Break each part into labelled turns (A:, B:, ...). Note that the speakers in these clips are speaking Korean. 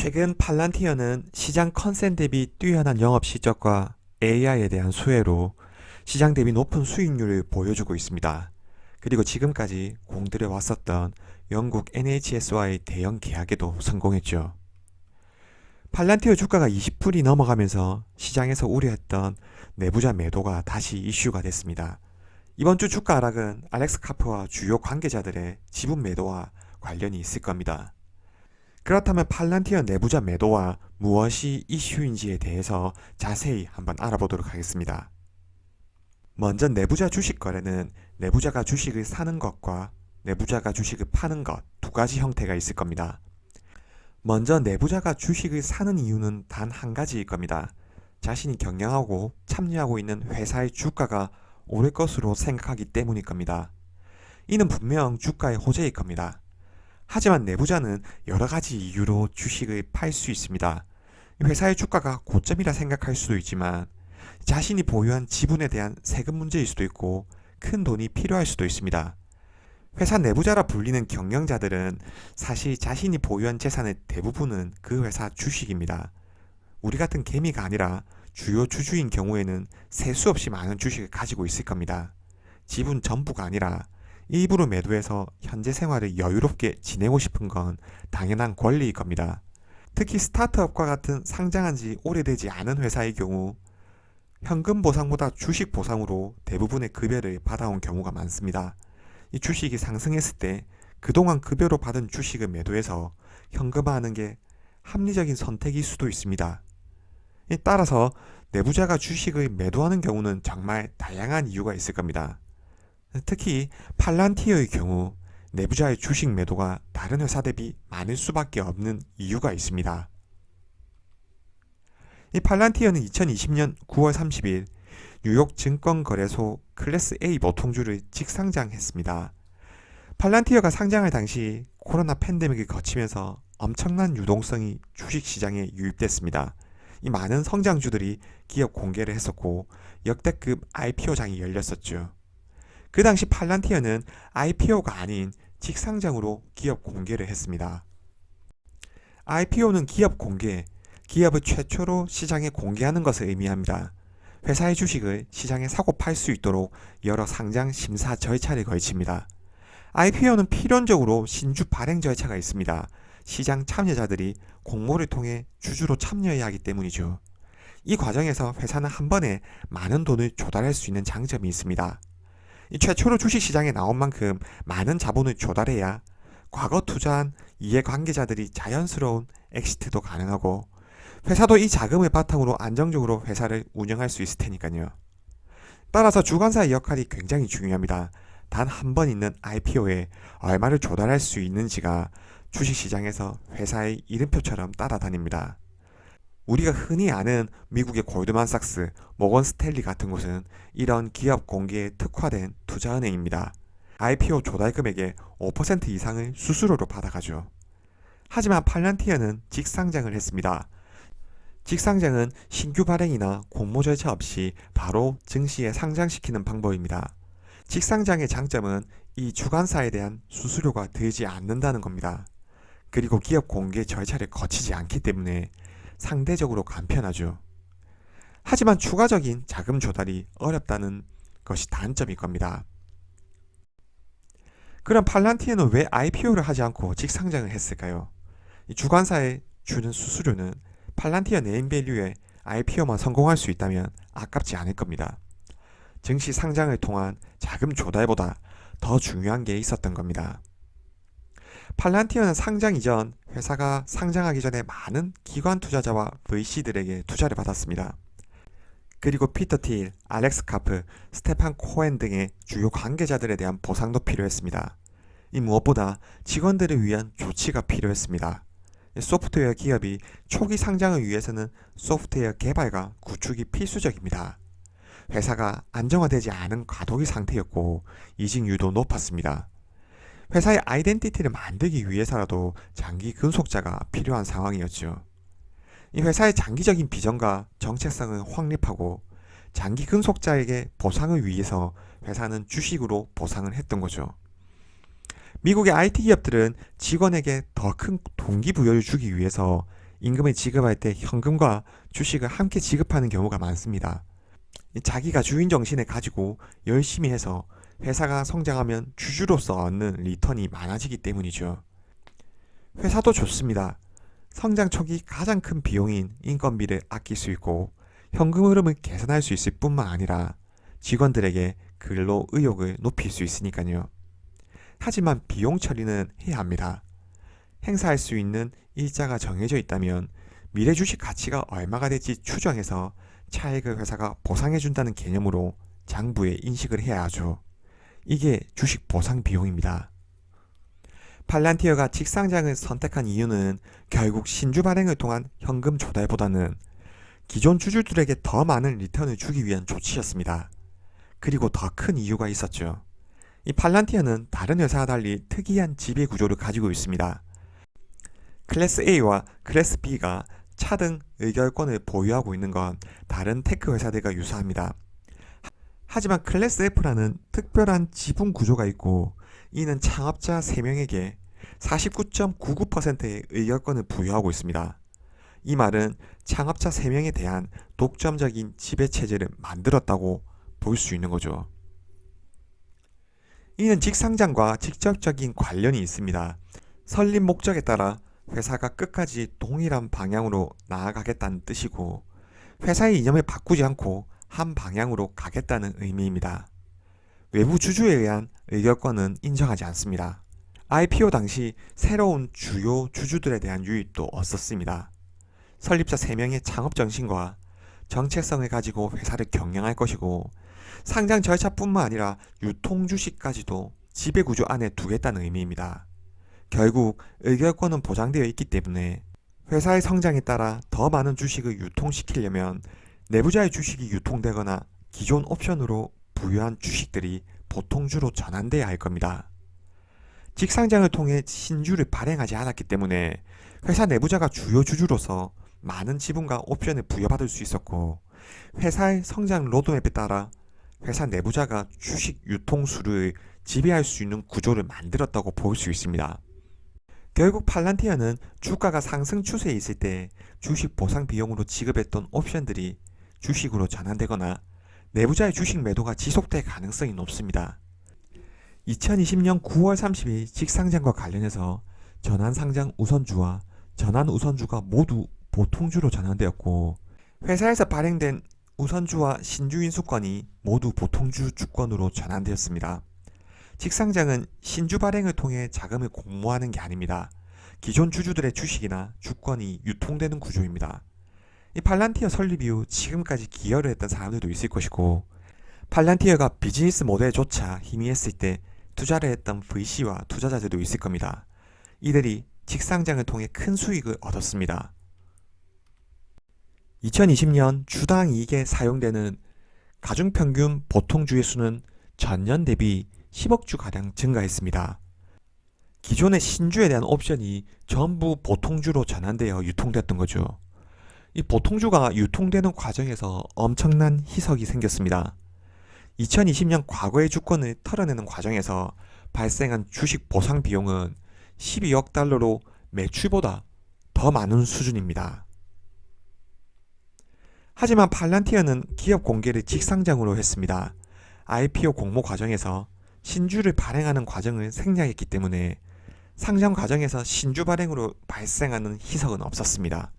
A: 최근 팔란티어는 시장 컨센 대비 뛰어난 영업 실적과 AI에 대한 수혜로 시장 대비 높은 수익률을 보여주고 있습니다. 그리고 지금까지 공들여 왔었던 영국 NHS와의 대형 계약에도 성공했죠. 팔란티어 주가가 20불이 넘어가면서 시장에서 우려했던 내부자 매도가 다시 이슈가 됐습니다. 이번 주 주가 하락은 알렉스 카프와 주요 관계자들의 지분 매도와 관련이 있을 겁니다. 그렇다면 팔란티어 내부자 매도와 무엇이 이슈인지에 대해서 자세히 한번 알아보도록 하겠습니다. 먼저 내부자 주식 거래는 내부자가 주식을 사는 것과 내부자가 주식을 파는 것 두 가지 형태가 있을 겁니다. 먼저 내부자가 주식을 사는 이유는 단 한 가지일 겁니다. 자신이 경영하고 참여하고 있는 회사의 주가가 오를 것으로 생각하기 때문일 겁니다. 이는 분명 주가의 호재일 겁니다. 하지만 내부자는 여러 가지 이유로 주식을 팔 수 있습니다. 회사의 주가가 고점이라 생각할 수도 있지만 자신이 보유한 지분에 대한 세금 문제일 수도 있고 큰 돈이 필요할 수도 있습니다. 회사 내부자라 불리는 경영자들은 사실 자신이 보유한 재산의 대부분은 그 회사 주식입니다. 우리 같은 개미가 아니라 주요 주주인 경우에는 셀 수 없이 많은 주식을 가지고 있을 겁니다. 지분 전부가 아니라 일부러 매도해서 현재 생활을 여유롭게 지내고 싶은 건 당연한 권리일 겁니다. 특히 스타트업과 같은 상장한 지 오래되지 않은 회사의 경우 현금 보상보다 주식 보상으로 대부분의 급여를 받아온 경우가 많습니다. 이 주식이 상승했을 때 그동안 급여로 받은 주식을 매도해서 현금화하는 게 합리적인 선택일 수도 있습니다. 따라서 내부자가 주식을 매도하는 경우는 정말 다양한 이유가 있을 겁니다. 특히 팔란티어의 경우 내부자의 주식 매도가 다른 회사 대비 많을 수밖에 없는 이유가 있습니다. 이 팔란티어는 2020년 9월 30일 뉴욕 증권거래소 클래스 A 모통주를 직상장했습니다. 팔란티어가 상장할 당시 코로나 팬데믹을 거치면서 엄청난 유동성이 주식시장에 유입됐습니다. 이 많은 성장주들이 기업 공개를 했었고 역대급 IPO장이 열렸었죠. 그 당시 팔란티어는 IPO가 아닌 직상장으로 기업 공개를 했습니다. IPO는 기업 공개, 기업을 최초로 시장에 공개하는 것을 의미합니다. 회사의 주식을 시장에 사고 팔 수 있도록 여러 상장 심사 절차를 거칩니다. IPO는 필연적으로 신주 발행 절차가 있습니다. 시장 참여자들이 공모를 통해 주주로 참여해야 하기 때문이죠. 이 과정에서 회사는 한 번에 많은 돈을 조달할 수 있는 장점이 있습니다. 최초로 주식시장에 나온 만큼 많은 자본을 조달해야 과거 투자한 이해관계자들이 자연스러운 엑시트도 가능하고 회사도 이 자금을 바탕으로 안정적으로 회사를 운영할 수 있을 테니까요. 따라서 주관사의 역할이 굉장히 중요합니다. 단 한 번 있는 IPO에 얼마를 조달할 수 있는지가 주식시장에서 회사의 이름표처럼 따라다닙니다. 우리가 흔히 아는 미국의 골드만삭스, 모건 스탠리 같은 곳은 이런 기업 공개에 특화된 투자은행입니다. IPO 조달 금액의 5% 이상을 수수료로 받아가죠. 하지만 팔란티어는 직상장을 했습니다. 직상장은 신규 발행이나 공모 절차 없이 바로 증시에 상장시키는 방법입니다. 직상장의 장점은 이 주관사에 대한 수수료가 들지 않는다는 겁니다. 그리고 기업 공개 절차를 거치지 않기 때문에 상대적으로 간편하죠. 하지만 추가적인 자금 조달이 어렵다는 것이 단점일 겁니다. 그럼 팔란티어는 왜 IPO를 하지 않고 직상장을 했을까요? 이 주관사에 주는 수수료는 팔란티어 네임밸류에 IPO만 성공할 수 있다면 아깝지 않을 겁니다. 증시 상장을 통한 자금 조달보다 더 중요한 게 있었던 겁니다. 팔란티어는 상장 이전 회사가 상장하기 전에 많은 기관 투자자와 VC들에게 투자를 받았습니다. 그리고 피터 틸, 알렉스 카프, 스테판 코엔 등의 주요 관계자들에 대한 보상도 필요했습니다. 이 무엇보다 직원들을 위한 조치가 필요했습니다. 소프트웨어 기업이 초기 상장을 위해서는 소프트웨어 개발과 구축이 필수적입니다. 회사가 안정화되지 않은 과도기 상태였고 이직률도 높았습니다. 회사의 아이덴티티를 만들기 위해서라도 장기 근속자가 필요한 상황이었죠. 이 회사의 장기적인 비전과 정체성을 확립하고 장기 근속자에게 보상을 위해서 회사는 주식으로 보상을 했던 거죠. 미국의 IT 기업들은 직원에게 더 큰 동기부여를 주기 위해서 임금을 지급할 때 현금과 주식을 함께 지급하는 경우가 많습니다. 자기가 주인 정신을 가지고 열심히 해서 회사가 성장하면 주주로서 얻는 리턴이 많아지기 때문이죠. 회사도 좋습니다. 성장 초기 가장 큰 비용인 인건비를 아낄 수 있고 현금 흐름을 개선할 수 있을 뿐만 아니라 직원들에게 근로 의욕을 높일 수 있으니까요. 하지만 비용 처리는 해야 합니다. 행사할 수 있는 일자가 정해져 있다면 미래 주식 가치가 얼마가 될지 추정해서 차익을 회사가 보상해준다는 개념으로 장부에 인식을 해야 하죠. 이게 주식 보상 비용입니다. 팔란티어가 직상장을 선택한 이유는 결국 신주 발행을 통한 현금 조달보다는 기존 주주들에게 더 많은 리턴을 주기 위한 조치였습니다. 그리고 더 큰 이유가 있었죠. 이 팔란티어는 다른 회사와 달리 특이한 지배 구조를 가지고 있습니다. 클래스 A와 클래스 B가 차등 의결권을 보유하고 있는 건 다른 테크 회사들과 유사합니다. 하지만 클래스 F라는 특별한 지분 구조가 있고 이는 창업자 3명에게 49.99%의 의결권을 부여하고 있습니다. 이 말은 창업자 3명에 대한 독점적인 지배체제를 만들었다고 볼 수 있는 거죠. 이는 직상장과 직접적인 관련이 있습니다. 설립 목적에 따라 회사가 끝까지 동일한 방향으로 나아가겠다는 뜻이고 회사의 이념을 바꾸지 않고 한 방향으로 가겠다는 의미입니다. 외부 주주에 의한 의결권은 인정하지 않습니다. IPO 당시 새로운 주요 주주들에 대한 유입도 없었습니다. 설립자 3명의 창업 정신과 정체성을 가지고 회사를 경영할 것이고 상장 절차뿐만 아니라 유통 주식까지도 지배구조 안에 두겠다는 의미입니다. 결국 의결권은 보장되어 있기 때문에 회사의 성장에 따라 더 많은 주식을 유통시키려면 내부자의 주식이 유통되거나 기존 옵션으로 부여한 주식들이 보통주로 전환돼야 할 겁니다. 직상장을 통해 신주를 발행하지 않았기 때문에 회사 내부자가 주요 주주로서 많은 지분과 옵션을 부여받을 수 있었고 회사의 성장 로드맵에 따라 회사 내부자가 주식 유통수를 지배할 수 있는 구조를 만들었다고 볼 수 있습니다. 결국 팔란티어는 주가가 상승 추세에 있을 때 주식 보상 비용으로 지급했던 옵션들이 주식으로 전환되거나 내부자의 주식 매도가 지속될 가능성이 높습니다. 2020년 9월 30일 직상장과 관련해서 전환상장 우선주와 전환 우선주가 모두 보통주로 전환되었고 회사에서 발행된 우선주와 신주 인수권이 모두 보통주 주권으로 전환되었습니다. 직상장은 신주 발행을 통해 자금을 공모하는 게 아닙니다. 기존 주주들의 주식이나 주권이 유통되는 구조입니다. 이 팔란티어 설립 이후 지금까지 기여를 했던 사람들도 있을 것이고 팔란티어가 비즈니스 모델조차 희미했을 때 투자를 했던 VC와 투자자들도 있을 겁니다. 이들이 직상장을 통해 큰 수익을 얻었습니다. 2020년 주당 이익에 사용되는 가중평균 보통주의 수는 전년 대비 10억 주가량 증가했습니다. 기존의 신주에 대한 옵션이 전부 보통주로 전환되어 유통됐던 거죠. 이 보통주가 유통되는 과정에서 엄청난 희석이 생겼습니다. 2020년 과거의 주권을 털어내는 과정에서 발생한 주식 보상 비용은 12억 달러로 매출보다 더 많은 수준입니다. 하지만 팔란티어는 기업 공개를 직상장으로 했습니다. IPO 공모 과정에서 신주를 발행하는 과정을 생략했기 때문에 상장 과정에서 신주 발행으로 발생하는 희석은 없었습니다.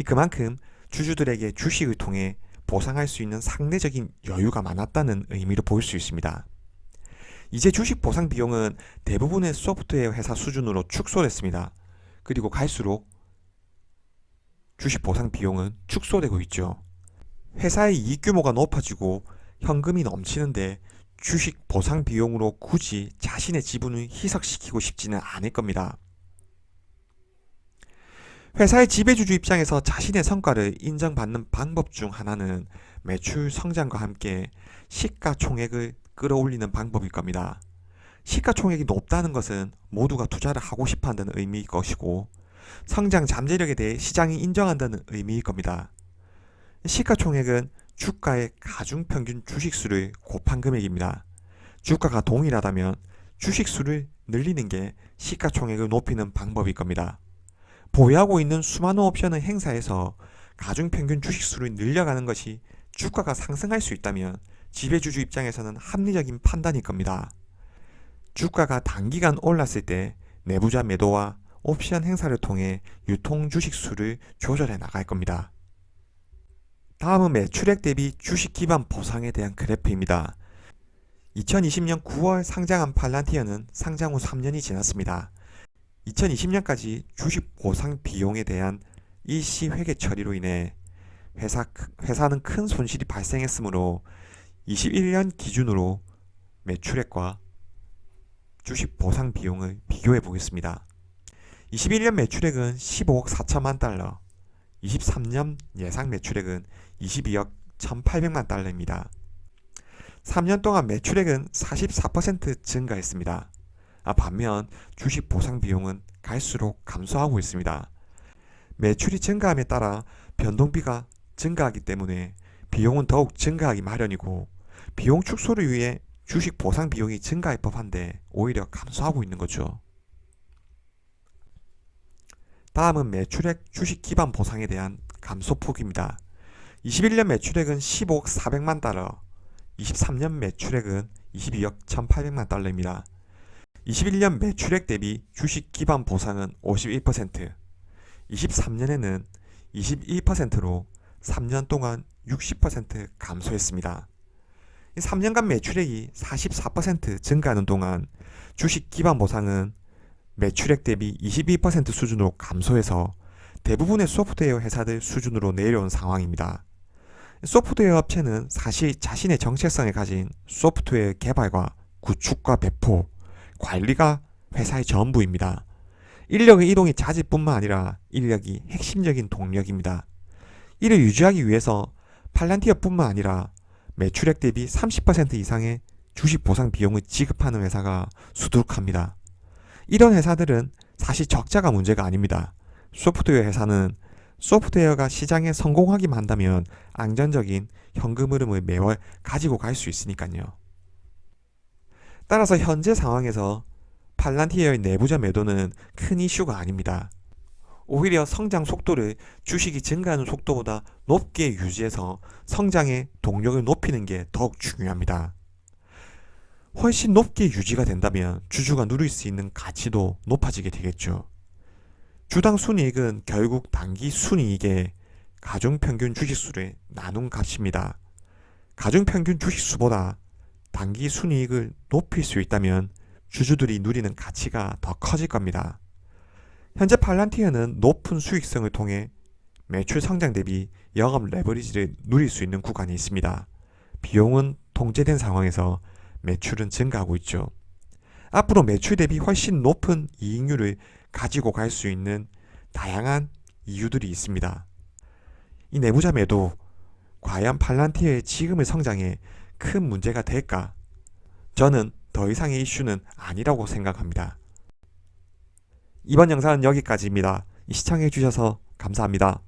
A: 그만큼 주주들에게 주식을 통해 보상할 수 있는 상대적인 여유가 많았다는 의미로 볼 수 있습니다. 이제 주식 보상 비용은 대부분의 소프트웨어 회사 수준으로 축소됐습니다. 그리고 갈수록 주식 보상 비용은 축소되고 있죠. 회사의 이익 규모가 높아지고 현금이 넘치는데 주식 보상 비용으로 굳이 자신의 지분을 희석시키고 싶지는 않을 겁니다. 회사의 지배주주 입장에서 자신의 성과를 인정받는 방법 중 하나는 매출 성장과 함께 시가총액을 끌어올리는 방법일 겁니다. 시가총액이 높다는 것은 모두가 투자를 하고 싶어 한다는 의미일 것이고 성장 잠재력에 대해 시장이 인정한다는 의미일 겁니다. 시가총액은 주가의 가중평균 주식수를 곱한 금액입니다. 주가가 동일하다면 주식수를 늘리는 게 시가총액을 높이는 방법일 겁니다. 보유하고 있는 수많은 옵션을 행사해서 가중평균 주식수를 늘려가는 것이 주가가 상승할 수 있다면 지배주주 입장에서는 합리적인 판단일 겁니다. 주가가 단기간 올랐을 때 내부자 매도와 옵션 행사를 통해 유통 주식수를 조절해 나갈 겁니다. 다음은 매출액 대비 주식 기반 보상에 대한 그래프입니다. 2020년 9월 상장한 팔란티어는 상장 후 3년이 지났습니다. 2020년까지 주식 보상 비용에 대한 일시 회계 처리로 인해 회사는 큰 손실이 발생했으므로 21년 기준으로 매출액과 주식 보상 비용을 비교해 보겠습니다. 21년 매출액은 15억 4천만 달러, 23년 예상 매출액은 22억 1,800만 달러입니다. 3년 동안 매출액은 44% 증가했습니다. 반면 주식 보상 비용은 갈수록 감소하고 있습니다. 매출이 증가함에 따라 변동비가 증가하기 때문에 비용은 더욱 증가하기 마련이고 비용 축소를 위해 주식 보상 비용이 증가할 법한데 오히려 감소하고 있는 거죠. 다음은 매출액 주식 기반 보상에 대한 감소폭입니다. 21년 매출액은 15억 400만 달러, 23년 매출액은 22억 1,800만 달러입니다. 21년 매출액 대비 주식 기반 보상은 51%, 23년에는 21%로 3년 동안 60% 감소했습니다. 3년간 매출액이 44% 증가하는 동안 주식 기반 보상은 매출액 대비 22% 수준으로 감소해서 대부분의 소프트웨어 회사들 수준으로 내려온 상황입니다. 소프트웨어 업체는 사실 자신의 정체성을 가진 소프트웨어 개발과 구축과 배포, 관리가 회사의 전부입니다. 인력의 이동이 잦을 뿐만 아니라 인력이 핵심적인 동력입니다. 이를 유지하기 위해서 팔란티어뿐만 아니라 매출액 대비 30% 이상의 주식 보상 비용을 지급하는 회사가 수두룩합니다. 이런 회사들은 사실 적자가 문제가 아닙니다. 소프트웨어 회사는 소프트웨어가 시장에 성공하기만 한다면 안정적인 현금 흐름을 매월 가지고 갈 수 있으니까요. 따라서 현재 상황에서 팔란티어의 내부자 매도는 큰 이슈가 아닙니다. 오히려 성장 속도를 주식이 증가하는 속도보다 높게 유지해서 성장의 동력을 높이는 게 더욱 중요합니다. 훨씬 높게 유지가 된다면 주주가 누릴 수 있는 가치도 높아지게 되겠죠. 주당 순이익은 결국 단기 순이익의 가중평균 주식수를 나눈 값입니다. 가중평균 주식수보다 단기 순이익을 높일 수 있다면 주주들이 누리는 가치가 더 커질 겁니다. 현재 팔란티어는 높은 수익성을 통해 매출 성장 대비 영업 레버리지를 누릴 수 있는 구간이 있습니다. 비용은 통제된 상황에서 매출은 증가하고 있죠. 앞으로 매출 대비 훨씬 높은 이익률을 가지고 갈 수 있는 다양한 이유들이 있습니다. 이 내부자 매도, 과연 팔란티어의 지금의 성장에 큰 문제가 될까? 저는 더 이상의 이슈는 아니라고 생각합니다. 이번 영상은 여기까지입니다. 시청해주셔서 감사합니다.